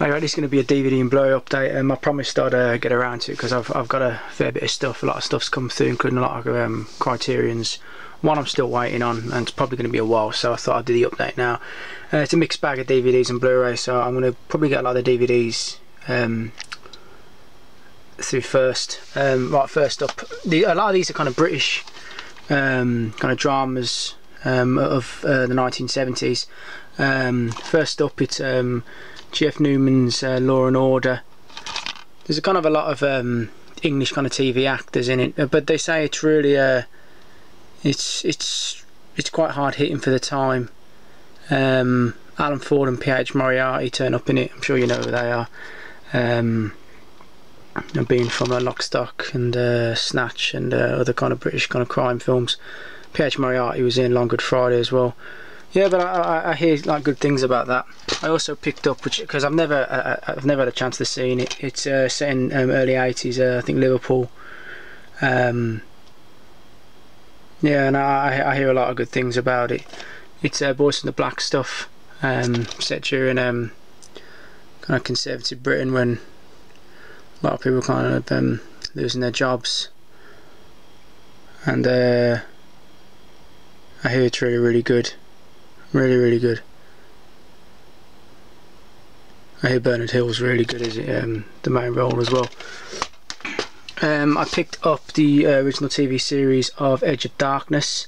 Alright, this is going to be a DVD and Blu-ray update. I promised I'd get around to it because I've got a fair bit of stuff. A lot of stuff's come through, including a lot of Criterions. One I'm still waiting on, and it's probably going to be a while, so I thought I'd do the update now. It's a mixed bag of DVDs and Blu-ray, so I'm going to probably get a lot of the DVDs through first. Right, first up, a lot of these are kind of British kind of dramas of the 1970s. First up, it's Jeff Newman's Law and Order. There's a kind of a lot of English kind of TV actors in it, but they say it's really it's quite hard hitting for the time. Alan Ford and P.H. Moriarty turn up in it. I'm sure you know who they are. Being from Lock, Stock and Snatch and other kind of British kind of crime films. P.H. Moriarty was in Long Good Friday as well. Yeah, but I hear like good things about that. I also picked up, which because I've never had a chance to see it. It's set in early 80s, I think Liverpool. Yeah, and I hear a lot of good things about it. It's Boys from the Black stuff, set during kind of conservative Britain when a lot of people kind of losing their jobs, and I hear it's really good. Really good. I hear Bernard Hill's really good as the main role as well. I picked up the original TV series of Edge of Darkness,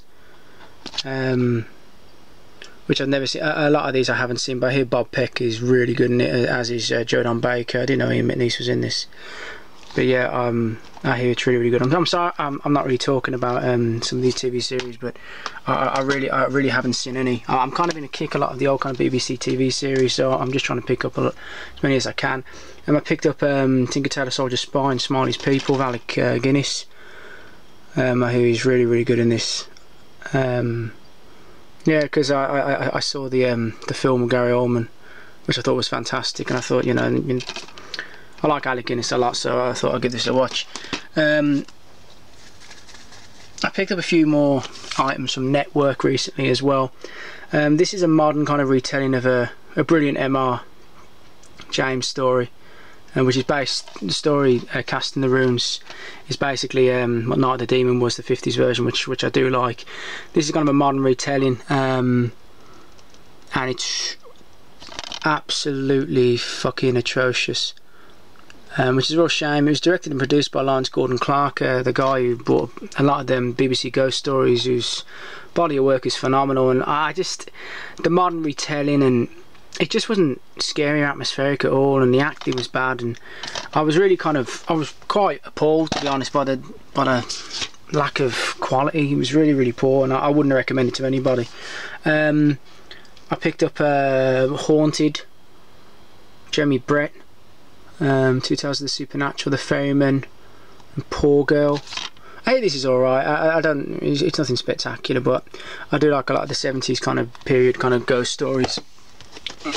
which I've never seen. A lot of these I haven't seen, but I hear Bob Peck is really good in it, as is Jodan Baker. I didn't know Ian McNeice was in this. But yeah, I hear it's really good. I'm sorry, I'm not really talking about some of these TV series, but I really haven't seen any. I'm kind of in a kick a lot of the old kind of BBC TV series, so I'm just trying to pick up as many as I can. And I picked up Tinker Tailor Soldier Spy and Smiley's People, Alec Guinness. I hear he's really good in this. Yeah, because I saw the film of Gary Oldman, which I thought was fantastic, and I thought, you know, I like Alec Guinness a lot, so I thought I'd give this a watch. I picked up a few more items from Network recently as well. This is a modern kind of retelling of a brilliant M.R. James story, which is based, the story Cast in the Runes is basically what Night of the Demon was, the 50s version, which I do like. This is kind of a modern retelling, and it's absolutely fucking atrocious. Which is a real shame. It was directed and produced by Lawrence Gordon Clark, the guy who brought a lot of them BBC Ghost Stories, whose body of work is phenomenal. And the modern retelling, and it just wasn't scary or atmospheric at all, and the acting was bad, and I was quite appalled, to be honest, by the lack of quality. It was really poor, and I wouldn't recommend it to anybody. I picked up Haunted, Jeremy Brett. 2000 The Supernatural, The Ferryman, and Poor Girl. Hey, this is alright. I don't. It's nothing spectacular, but I do like a lot of the 70s kind of period, kind of ghost stories.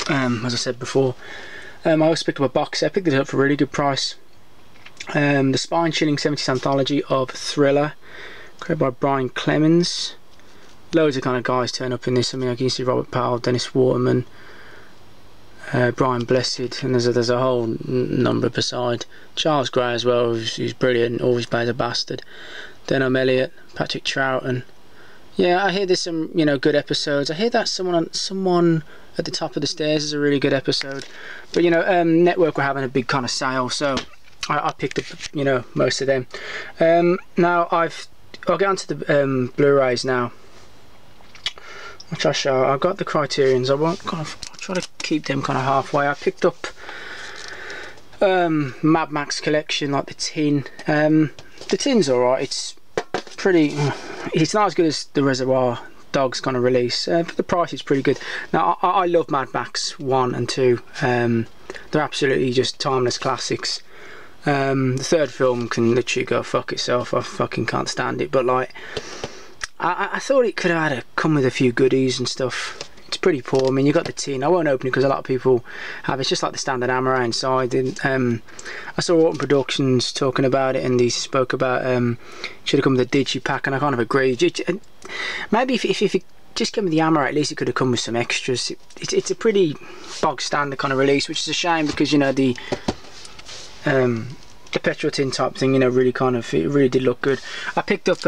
As I said before, I also picked up a box set. I picked it up for a really good price. The spine-chilling 70s anthology of Thriller, created by Brian Clemens. Loads of kind of guys turn up in this. I mean, I can see Robert Powell, Dennis Waterman, Brian Blessed, and there's a whole number beside. Charles Gray as well, who's brilliant, always plays a bastard. Denham Elliott, Patrick Troughton. Yeah, I hear there's some, you know, good episodes. I hear that someone at the top of the stairs is a really good episode. But you know, Network were having a big kind of sale, so I picked up, you know, most of them. Now I'll get onto the Blu-rays now, which I'll show. I've got the Criterions. I'll try to keep them kind of halfway. I picked up Mad Max Collection, like the tin. The tin's alright. It's pretty. It's not as good as the Reservoir Dogs kind of release, but the price is pretty good. Now I love Mad Max 1 and 2. They're absolutely just timeless classics. The third film can literally go fuck itself. I fucking can't stand it. But like, I thought it could have come with a few goodies and stuff. It's pretty poor. I mean, you got the tin. I won't open it because a lot of people have. It's just like the standard Amara inside. And I saw Autumn Productions talking about it, and he spoke about should have come with a digipack, and I kind of agree. Maybe if it just give me the Hammer. At least it could have come with some extras. It's a pretty bog standard kind of release, which is a shame because, you know, the petrol tin type thing, you know, really kind of, it really did look good. I picked up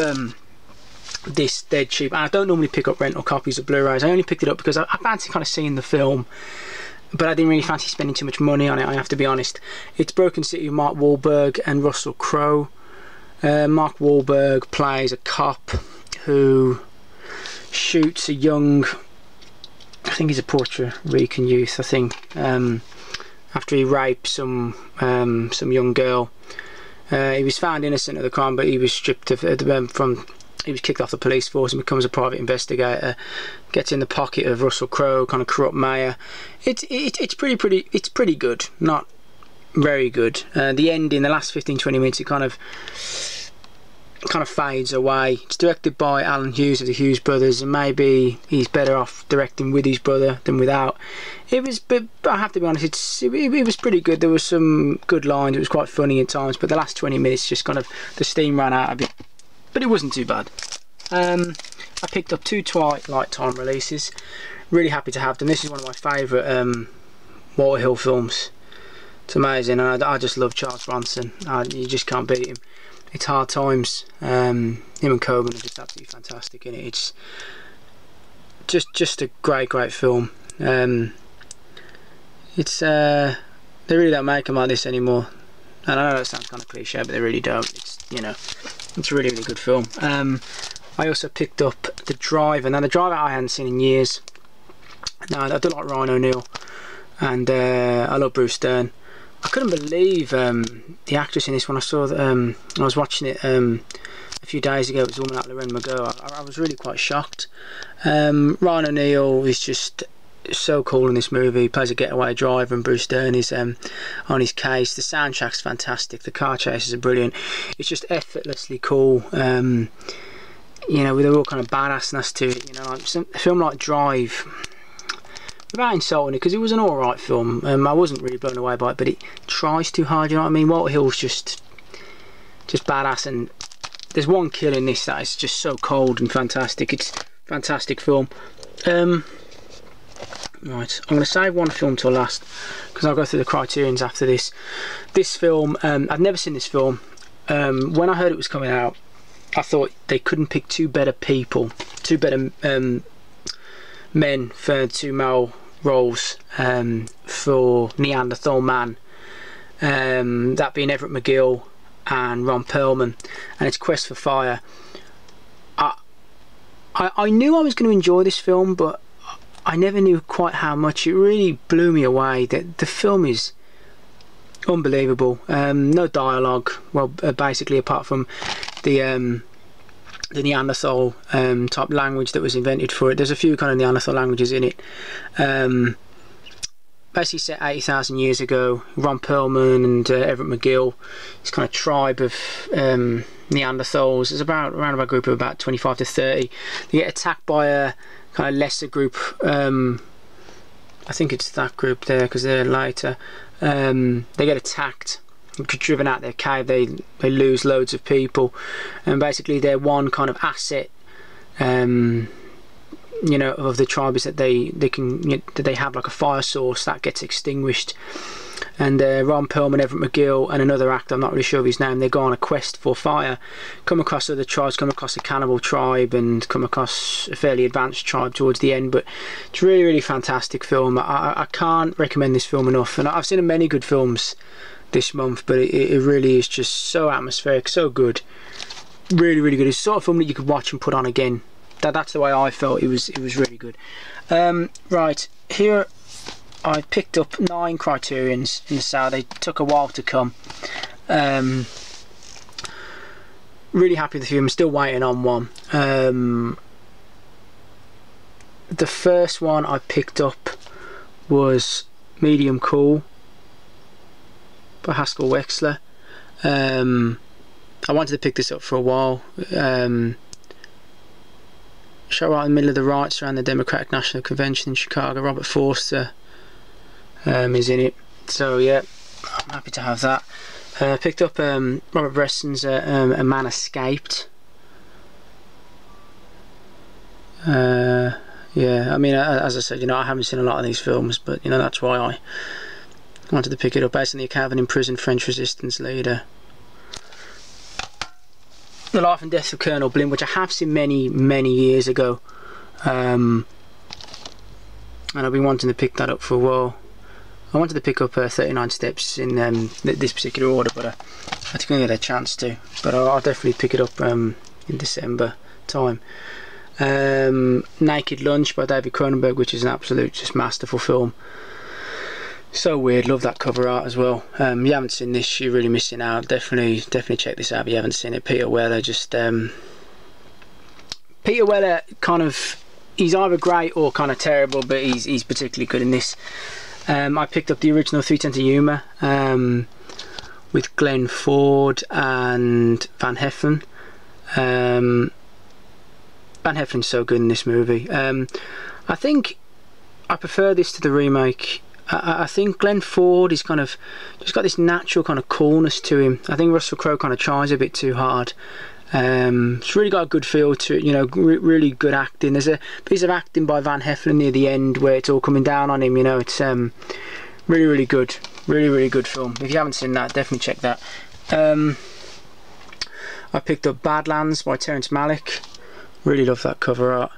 this dead cheap, and I don't normally pick up rental copies of Blu-rays. I only picked it up because I fancy kind of seeing the film, but I didn't really fancy spending too much money on it, I have to be honest. It's Broken City with Mark Wahlberg and Russell Crowe. Mark Wahlberg plays a cop who shoots a young, I think he's a Puerto Rican youth, I think, after he raped some young girl. He was found innocent of the crime, but he was stripped of he was kicked off the police force and becomes a private investigator. Gets in the pocket of Russell Crowe, kind of corrupt mayor. It's pretty good, not very good. The ending, the last 15-20 minutes, it kind of fades away. It's directed by Alan Hughes of the Hughes brothers, and maybe he's better off directing with his brother than without. It was, but I have to be honest, it was pretty good. There were some good lines. It was quite funny at times, but the last 20 minutes just kind of, the steam ran out a bit. But it wasn't too bad. I picked up 2 Twilight Time releases. Really happy to have them. This is one of my favourite Walter Hill films. It's amazing, and I just love Charles Bronson. You just can't beat him. It's Hard Times. Him and Coben are just absolutely fantastic in it. It's just a great film. They really don't make them like this anymore. And I know that sounds kind of cliche, but they really don't. It's, you know, it's a really good film. I also picked up The Driver. Now, The Driver I hadn't seen in years. Now, I do like Ryan O'Neal, and I love Bruce Dern. I couldn't believe the actress in this one. I saw that I was watching it a few days ago. It was a woman like Lorraine Margot. I was really quite shocked. Ryan O'Neal is just so cool in this movie. He plays a getaway driver, and Bruce Dern is on his case. The soundtrack's fantastic. The car chases are brilliant. It's just effortlessly cool. You know, with a real kind of badassness to it. You know, like a film like Drive, without insulting it, because it was an alright film. I wasn't really blown away by it, but it tries too hard, you know what I mean? Walter Hill's just badass, and there's one kill in this that is just so cold and fantastic. It's a fantastic film. Right, I'm going to save one film till last, because I'll go through the Criterions after this. This film, I've never seen this film. When I heard it was coming out, I thought they couldn't pick 2 better people, 2 better men for 2 male roles for Neanderthal Man, that being Everett McGill and Ron Perlman, and it's Quest for Fire. I knew I was going to enjoy this film, but I never knew quite how much. It really blew me away. The film is unbelievable. No dialogue, well, basically apart from the Neanderthal type language that was invented for it. There's a few kind of Neanderthal languages in it. Basically set 80,000 years ago. Ron Perlman and Everett McGill, this kind of tribe of Neanderthals. There's around a group of about 25 to 30. They get attacked by a kind of lesser group. I think it's that group there, because they're later. They get attacked, driven out their cave. They lose loads of people, and basically their one kind of asset, you know, of the tribe is that they have like a fire source that gets extinguished. And Ron Perlman, Everett McGill, and another actor, I'm not really sure of his name, they go on a quest for fire, come across other tribes, come across a cannibal tribe, and come across a fairly advanced tribe towards the end. But it's a really fantastic film. I can't recommend this film enough, and I've seen many good films this month, but it really is just so atmospheric, so good, really good. It's the sort of film that you could watch and put on again. That's the way I felt. It was really good. Right, here I picked up 9 Criterions in the sale. They took a while to come. Really happy with the few. I'm still waiting on one. The first one I picked up was Medium Cool by Haskell Wexler. I wanted to pick this up for a while. Shot right in the middle of the riots around the Democratic National Convention in Chicago. Robert Forster is in it, so yeah, I'm happy to have that. Picked up Robert Breston's A Man Escaped. Yeah, I mean, as I said, you know, I haven't seen a lot of these films, but you know, that's why I wanted to pick it up. Based on the account of an imprisoned French resistance leader. The Life and Death of Colonel Blim, which I have seen many years ago, and I've been wanting to pick that up for a while. I wanted to pick up 39 Steps in this particular order, but I didn't get a chance to. But I'll definitely pick it up in December time. Naked Lunch by David Cronenberg, which is an absolute just masterful film. So weird, love that cover art as well. You haven't seen this, you're really missing out. Definitely check this out if you haven't seen it. Peter Weller, just Peter Weller, kind of, he's either great or kind of terrible, but he's particularly good in this. I picked up the original 3 Tenths of Humour with Glenn Ford and Van Heflin. Van Heflin's so good in this movie. I think I prefer this to the remake. I think Glenn Ford is kind of just got this natural kind of coolness to him. I think Russell Crowe kind of tries a bit too hard. It's really got a good feel to it, you know, really good acting. There's a piece of acting by Van Heflin near the end where it's all coming down on him, you know. It's really good, really good film. If you haven't seen that, definitely check that. I picked up Badlands by Terrence Malick. Really love that cover art.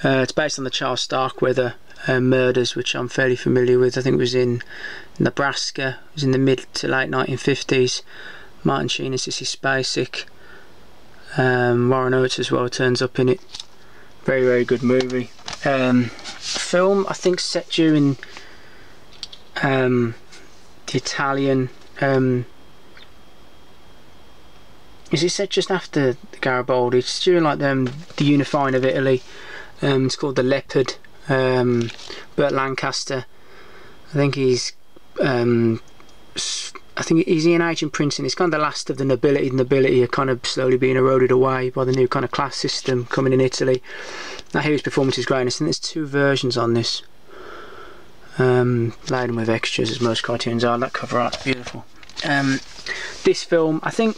It's based on the Charles Starkweather murders, which I'm fairly familiar with. I think it was in Nebraska. It was in the mid to late 1950s. Martin Sheen and Sissy Spacek. Warren Oates as well turns up in it. Very good movie. Film, I think, set during the Italian. Is it set just after the Garibaldi? It's during like the unifying of Italy. It's called The Leopard. Burt Lancaster, I think he's an agent prince, and it's kind of the last of the nobility. The nobility are kind of slowly being eroded away by the new kind of class system coming in Italy. Now here his performance is great. I think there's 2 versions on this, laden with extras as most Criterions are. That cover art's beautiful. This film, I think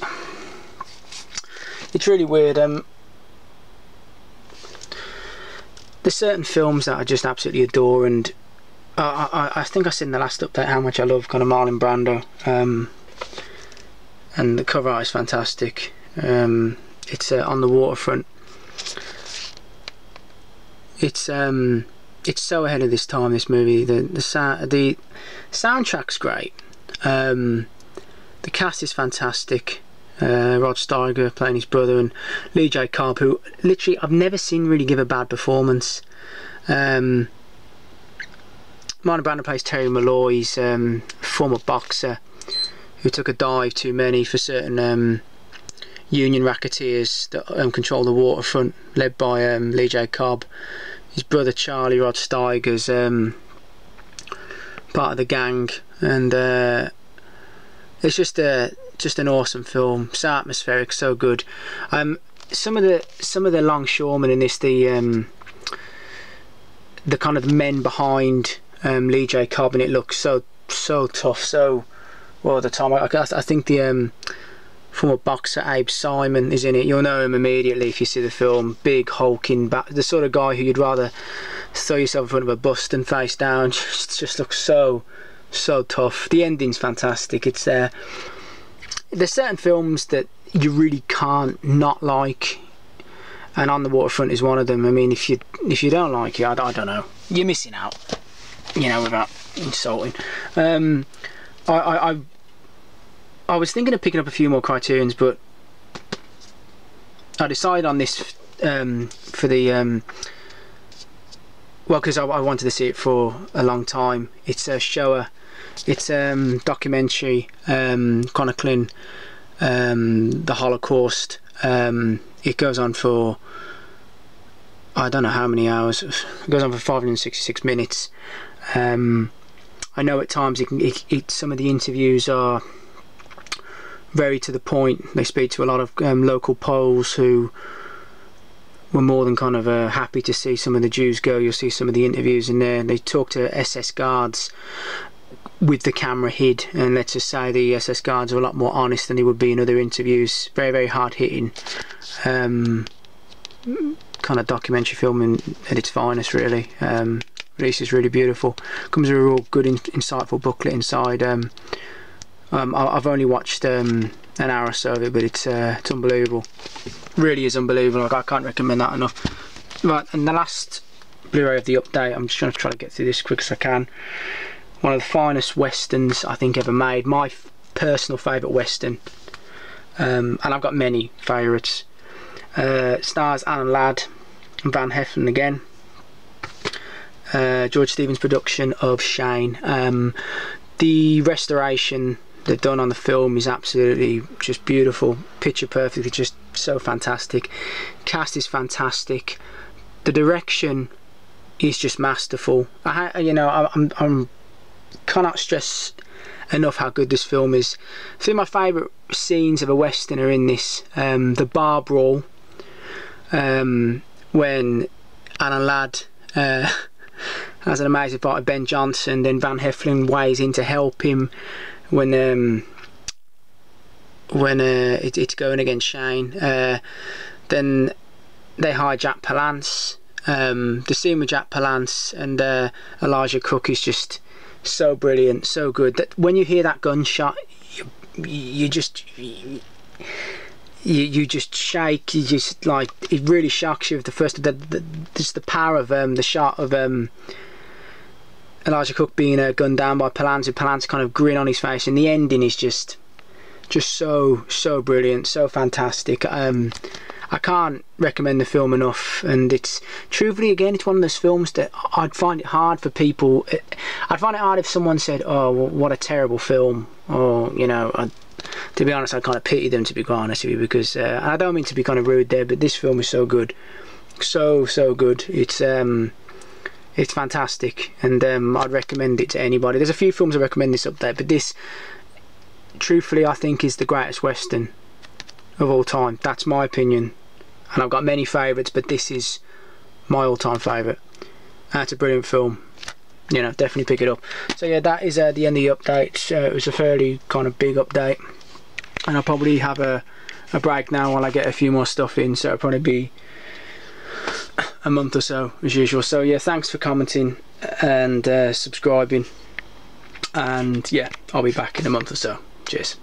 it's really weird. There's certain films that I just absolutely adore, and I think I said in the last update how much I love kind of Marlon Brando, and the cover art is fantastic. It's On the Waterfront. It's so ahead of this time, this movie. The soundtrack's great. The cast is fantastic. Rod Steiger playing his brother, and Lee J. Cobb, who literally I've never seen really give a bad performance. Marlon Brando plays Terry Malloy. He's a former boxer who took a dive too many for certain union racketeers that control the waterfront, led by Lee J. Cobb. His brother Charlie, Rod Steiger's part of the gang, and it's just an awesome film. So atmospheric, so good. Some of the longshoremen in this, the kind of the men behind Lee J. Cobb, and it looks so tough. So well at the time, I think the former boxer Abe Simon is in it. You'll know him immediately if you see the film. Big hulking back, the sort of guy who you'd rather throw yourself in front of a bus than face down. Just looks so tough. The ending's fantastic. It's there's certain films that you really can't not like, and On the Waterfront is one of them. I mean, if you don't like it, I don't know, you're missing out, you know, without insulting. I was thinking of picking up a few more Criterions, but I decided on this for the well, because I wanted to see it for a long time. It's a Shoah. It's documentary chronicling the Holocaust. It goes on for I don't know how many hours. It goes on for 566 minutes. I know at times some of the interviews are very to the point. They speak to a lot of local Poles who were more than kind of happy to see some of the Jews go. You'll see some of the interviews in there. They talk to SS guards with the camera hid, and let's just say the SS guards are a lot more honest than they would be in other interviews. Very hard hitting, kind of documentary film at its finest, really. Release is really beautiful. Comes with a real good insightful booklet inside. I've only watched an hour or so of it, but it's unbelievable. Really is unbelievable. Like, I can't recommend that enough. Right, and the last Blu-ray of the update, I'm just going to try to get through this as quick as I can. One of the finest westerns I think ever made. My personal favourite western, and I've got many favourites. Stars Alan Ladd and Van Heflin again. George Stevens' production of Shane. The restoration they've done on the film is absolutely just beautiful, picture perfect. It's just so fantastic. Cast is fantastic. The direction is just masterful. I cannot stress enough how good this film is. I think my favourite scenes of a western are in this. The bar brawl, when Alan Ladd has an amazing fight with Ben Johnson, then Van Heflin weighs in to help him when it's going against Shane. Then they hire Jack Palance. The scene with Jack Palance and Elijah Cook is just so brilliant, so good. That when you hear that gunshot, you just shake. You just, like, it really shocks you. The first, just the power of the shot of Elijah Cook being gunned down by Palance, with Palance kind of grin on his face, and the ending is just so brilliant, so fantastic. I can't recommend the film enough, and it's truthfully, again, it's one of those films that I'd find it hard for people. I'd find it hard if someone said, "Oh, well, what a terrible film," or, you know, to be honest, I kind of pity them, to be quite honest with you, because I don't mean to be kind of rude there, but this film is so good, so good. It's fantastic, and I'd recommend it to anybody. There's a few films I recommend this update, but this, truthfully, I think is the greatest western of all time. That's my opinion, and I've got many favourites, but this is my all-time favourite. It's a brilliant film. You know, definitely pick it up. So yeah, that is the end of the update. It was a fairly kind of big update, and I'll probably have a break now while I get a few more stuff in, so it'll probably be a month or so as usual. So yeah, thanks for commenting and subscribing, and yeah, I'll be back in a month or so. Cheers.